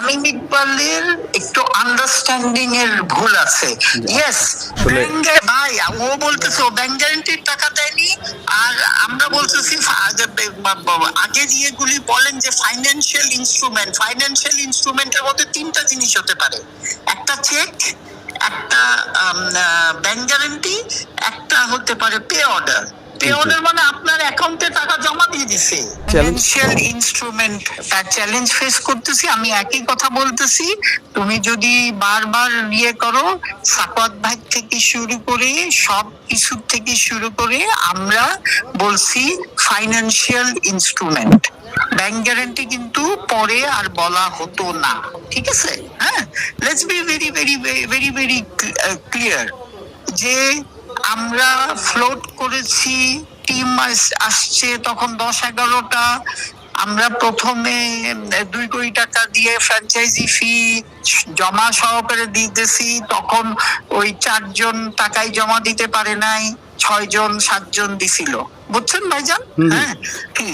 শামীম ইকবালের একটু আন্ডারস্ট্যান্ডিং এর ভুল আছে। ইয়েস, ভাই ও বলতেছে ও ব্যাংক গ্যারান্টির টাকা দেয়নি, আর আমরা বলতেছি আগে যেগুলি বলেন যে ফাইন্যান্সিয়াল ইনস্ট্রুমেন্টের মধ্যে তিনটা জিনিস হতে পারে, একটা চেক, একটা ব্যাংক গ্যারান্টি, একটা হতে পারে পে অর্ডার। পে অর্ডার মানে আপনার অ্যাকাউন্টে টাকা জমা দিয়ে দিছে। ফাইন্যান্সিয়াল ইনস্ট্রুমেন্ট চ্যালেঞ্জ ফেস করতেছি। আমি একই কথা বলতেছি, তুমি যদি বারবার করো, সাকাত ভাই থেকে শুরু করে সব কিছু থেকে শুরু করে আমরা বলছি ফাইন্যান্সিয়াল ইনস্ট্রুমেন্ট, ব্যাংক গ্যারান্টি কিন্তু পরে আর বলা হতো না। ঠিক আছে? হ্যাঁ, let's be very very very very clear যে আমরা ফ্লোট করেছি, টিম আসছে তখন 10-11টা। আমরা প্রথমে 2 কোটি টাকা দিয়ে ফ্র্যাঞ্চাইজি ফি জমা সহকারে দিতেছি, তখন ওই 4 জন টাকাই জমা দিতে পারে নাই, 6 জন 7 জন দিছিল, বুঝছেন ভাইজান? হ্যাঁ, কি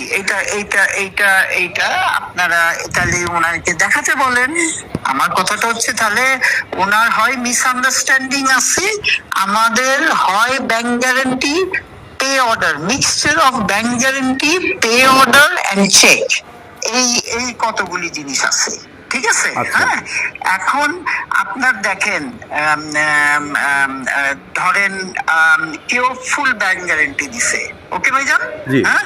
এইটা আপনারা তাহলে ওনাকে দেখাতে বলেন। আমার কথাটা হচ্ছে তাহলে ওনার হয় মিসআন্ডারস্ট্যান্ডিং আছে, আমাদের হয় bank guarantee pay order, mixture of bank guarantee, pay order and cheque, এই কতগুলি জিনিস আছে। ঠিক আছে? হ্যাঁ, এখন আপনার দেখেন, ধরেন কেউ ফুল ব্যাংক গ্যারান্টি দিছে, ওকে ভাইজান? হ্যাঁ,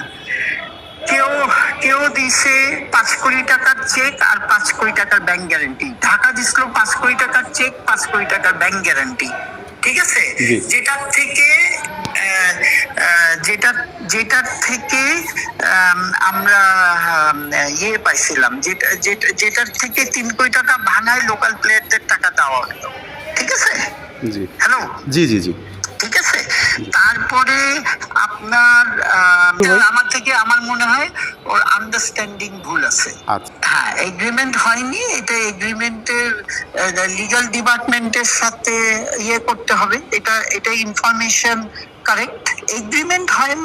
কেউ দিছে 5 কোটি টাকার চেক আর 5 কোটি টাকার ব্যাংক গ্যারান্টি। ঢাকা দিছিল 5 কোটি টাকার চেক, 5 কোটি টাকার ব্যাংক গ্যারান্টি। ঠিক আছে? যেটার থেকে আমরা পাইছিলাম, যেটার থেকে 3 কোটি টাকা ভাঙায় লোকাল প্লেয়ারদের টাকা দেওয়া হলো। ঠিক আছে? হ্যালো, জি জি জি, ঠিক আছে। তারপরে আপনার আমার মনে হয় ওর আন্ডারস্ট্যান্ডিং ভুল আছে। হ্যাঁ, এগ্রিমেন্ট হয়নি, এটা এগ্রিমেন্টের লিগ্যাল ডিপার্টমেন্টের সাথে করতে হবে, এটা ইনফরমেশন কারেক্ট। এগ্রিমেন্ট হয়,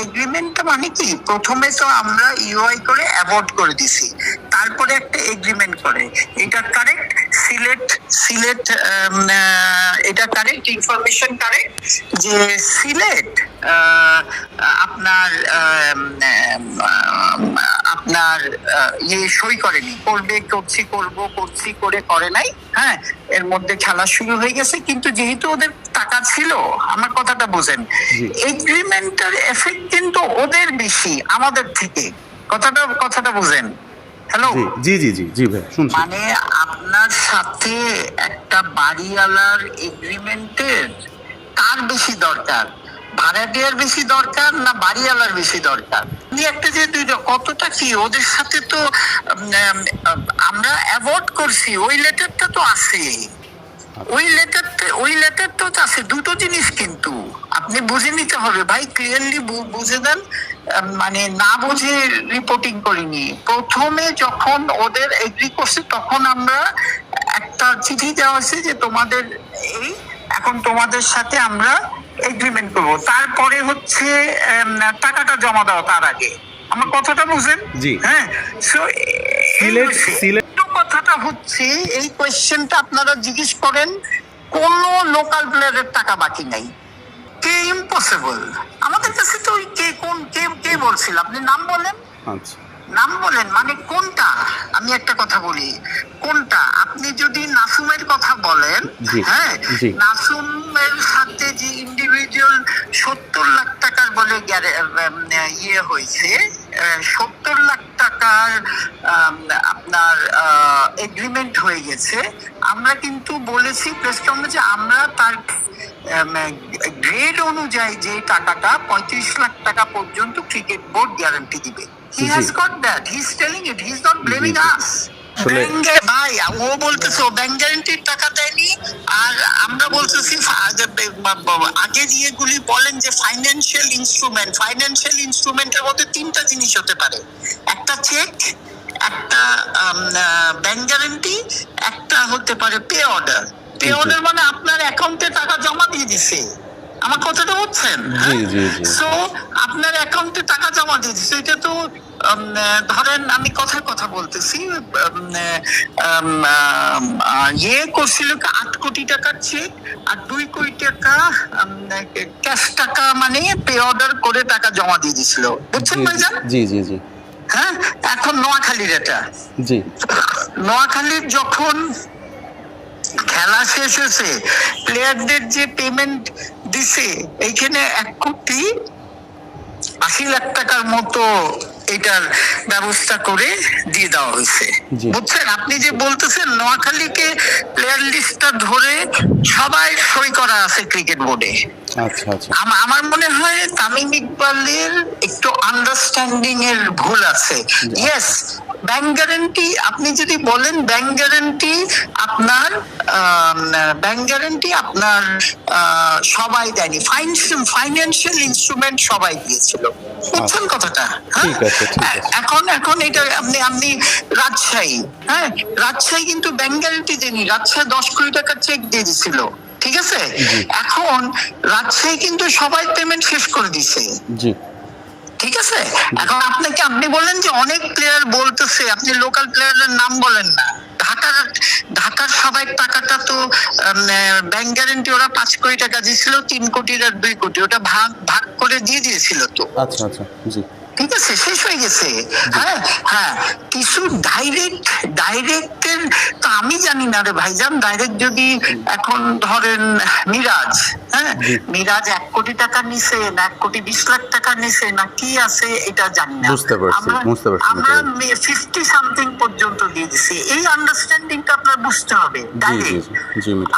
এগ্রিমেন্টটা মানে কি, প্রথমে তো আমরা ইউআই করে অ্যাভয়েড করে দিছি, তারপরে একটা এগ্রিমেন্ট করে, এটা কারেক্ট। সিলেট এটা কারেক্ট, ইনফরমেশন কারেক্ট যে সিলেট আপনার সই করেনি, করছি করে নাই। হ্যাঁ, এর মধ্যে খেলা শুরু হয়ে গেছে, কিন্তু যেহেতু ওদের টাকা ছিল, আমার কথাটা বোঝেন, এগ্রিমেন্টের এফেক্ট কিন্তু ওদের বেশি আমাদের থেকে, কথাটা বোঝেন। হ্যালো, জি জি জি জি ভাই শুনছি। মানে আপনার সাথে একটা বাড়িওয়ালার এগ্রিমেন্টের কার বেশি দরকার, ভাড়াটিয়ার বেশি দরকার না বাড়িওয়ালার বেশি দরকার? একটা যে কতটা কি ওদের সাথে তো আমরা অ্যাভয়েড করছি, ওই লেটারটা তো আছে, ওই লেটারটা তো আছে। দুটো জিনিস কিন্তু আপনি বুঝে নিতে হবে ভাই, ক্লিয়ারলি বুঝে দেন। মানে না বুঝে রিপোর্টিং করিনি। প্রথমে যখন ওদের এগ্রি করছে, তখন আমরা একটা চিঠি দেওয়া হয়েছে যে তোমাদের এখন তোমাদের সাথে আমরা এগ্রিমেন্ট করবো, তারপরে হচ্ছে টাকাটা জমা দেওয়া, তার আগে। আমার কথাটা বুঝেন? হ্যাঁ, কথাটা হচ্ছে এই কোয়েশ্চেনটা আপনারা জিজ্ঞেস করেন, কোন লোকাল প্লেয়ারের টাকা বাকি নাই, কে ইম্পসিবল। আমাদের কাছে তো কে বলছিল, আপনি নাম বলেন। আচ্ছা, নাম বলেন মানে কোনটা? আমি একটা কথা বলি, কোনটা? আপনি যদি নাসুমের কথা বলেন, হ্যাঁ, নাসুমের সাথে যে ইন্ডিভিজুয়াল 70 লাখ টাকার বলে হয়েছে, 70 লাখ টাকার আপনার এগ্রিমেন্ট হয়ে গেছে। আমরা কিন্তু বলেছি প্রেস কনফারেন্সে, আমরা তার গ্রেড অনুযায়ী যে টাকাটা 35 লাখ টাকা পর্যন্ত ক্রিকেট বোর্ড গ্যারান্টি দিবে। He has got that. He's telling it. He's not blaming us. ভাই ও বলতেছে ও ব্যাংক গ্যারান্টির টাকা দেয়নি, আর আমরা বলতেছি আগে যেগুলি বলেন যে ফাইন্যান্সিয়াল ইনস্ট্রুমেন্টের মধ্যে তিনটা জিনিস হতে পারে, একটা চেক, একটা ব্যাংক গ্যারান্টি, একটা হতে পারে পে অর্ডার। পে অর্ডার মানে আপনার অ্যাকাউন্টে টাকা জমা দিয়ে দিছে, আমার কথাটা বুঝছেন? সো আপনার অ্যাকাউন্টে টাকা জমা দিয়ে দিচ্ছে, এটা তো ধরেন আমি কথা বলতেছি, ইয়ে করছিল 8 কোটি টাকার চেক আর 2 কোটি টাকা ক্যাশ টাকা, মানে পে অর্ডার করে টাকা জমা দিয়ে দিছিল, বুঝছেন ভাইজান? জি জি জি। হ্যাঁ, এখন নোয়াখালীর এটা, জি, নোয়াখালীর যখন খেলা শেষ হয়েছে, প্লেয়ারদের যে পেমেন্ট দিছে এইখানে 1,80,00,000 টাকার মতো এটার ব্যবস্থা করে দিয়ে দেওয়া হয়েছে, বুঝছেন? আপনি যে বলতেছেন নোয়াখালীকে প্লেয়ার লিস্টটা ধরে সবাই সই করা আছে ক্রিকেট বোর্ডে। আচ্ছা আচ্ছা। আমার মনে হয় তামিম ইকবালের একটু আন্ডারস্ট্যান্ডিং এর ভুল আছে। ইয়েস, ব্যাংক গ্যারান্টি আপনি যদি বলেন, ব্যাংক গ্যারান্টি আপনার সবাই দেয়নি, ফাইন্যান্সিয়াল ইনস্ট্রুমেন্ট সবাই দিয়েছিল, বুঝছেন কথাটা? এখন এটা আপনি রাজশাহী, হ্যাঁ, রাজশাহী কিন্তু ব্যাংক গ্যারান্টি দেয়নি, রাজশাহী 10 কোটি টাকার চেক দিয়ে দিছিল, ঠিক আছে? এখন রাজশাহী কিন্তু সবাই পেমেন্ট শেষ করে দিছে, ঠিক আছে? এখন আপনি বললেন যে অনেক প্লেয়ার বলতেছে, আপনি লোকাল প্লেয়ারের নাম বলেন না। ঢাকার সবাই টাকাটা তো ব্যাংক গ্যারান্টি ওরা 5 কোটি টাকা দিয়েছিল, 3 কোটির আর 2 কোটি ওটা ভাগ করে দিয়ে দিয়েছিল তো। আচ্ছা আচ্ছা, জি, ঠিক আছে, শেষ হয়ে গেছে। হ্যাঁ হ্যাঁ, কিছু ডাইরেক্টের তো আমি জানি না রে ভাইজান। ডাইরেক্ট যদি এখন ধরেন মিরাজ, হ্যাঁ, মিরাজ 1 কোটি টাকা নিছে না 1,20,00,000 টাকা নিছে না কি আছে এটা জানি না, বুঝতে পারছি। আমরা 50 সামথিং পর্যন্ত দিয়ে দিছি। এই আন্ডারস্ট্যান্ডিংটা আপনার বুঝতে হবে ডাইরেক্ট।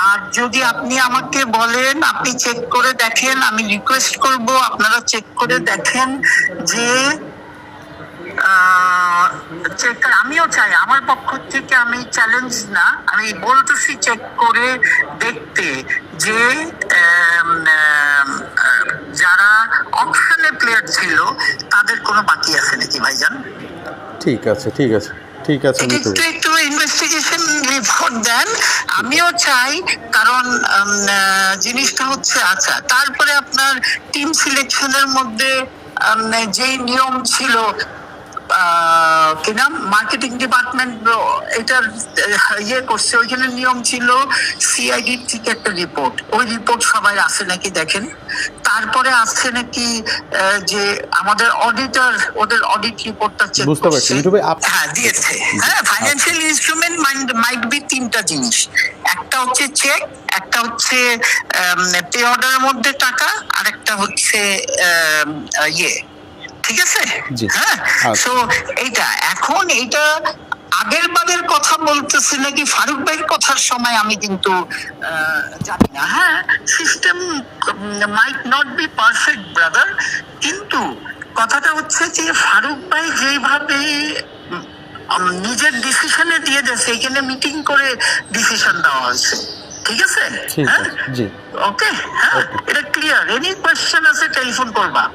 আর যদি আপনি আমাকে বলেন আপনি চেক করে দেখেন, আমি রিকোয়েস্ট করব আপনারা চেক করে দেখেন যে আমিও চাই, আমার পক্ষ থেকে আমি চ্যালেঞ্জ না, আমি বলতেছি চেক করে দেখতে যে যারা অপশনে প্লেয়ার ছিল তাদের কোনো বাকি আছে নাকি ভাইজান। ঠিক আছে একটু ইনভেস্টিগেশন রিপোর্ট দেন, আমিও চাই, কারণ জিনিসটা হচ্ছে আচ্ছা। তারপরে আপনার টিম সিলেকশনের মধ্যে যেই নিয়ম ছিল, কি নাম, মার্কেটিং ডিপার্টমেন্ট এটার ইয়ে করছে, ওইখানে নিয়ম ছিল সিআইডি থেকে একটা রিপোর্ট, ওই রিপোর্ট সবাই আছে নাকি দেখেন। তারপরে আসছে নাকি যে আমাদের অডিটর ওদের অডিট রিপোর্টটা চেক করছে, হ্যাঁ দিয়েছে। হ্যাঁ, ফাইন্যান্সিয়াল ইনস্ট্রুমেন্ট মাইট বি 3টা জিনিস, একটা হচ্ছে চেক, একটা হচ্ছে পে অর্ডারের মধ্যে টাকা, আর একটা হচ্ছে ইয়ে, ঠিক আছে? হ্যাঁ, সো এইটা এখন এইটা আগের বারের কথা বলতেছি নাকি ফারুক ভাইয়ের কথার সময় আমি কিন্তু জানি না। হ্যাঁ, system might not be perfect brother, কিন্তু কথাটা হচ্ছে যে ফারুক ভাই যেভাবে নিজের ডিসিশনে দিয়ে দিয়েছে, এখানে মিটিং করে ডিসিশন দেওয়া হয়েছে, ঠিক আছে? হ্যাঁ, ওকে, হ্যাঁ, এটা ক্লিয়ার। এনি কোয়েশ্চেন আছে টেলিফোন করবা।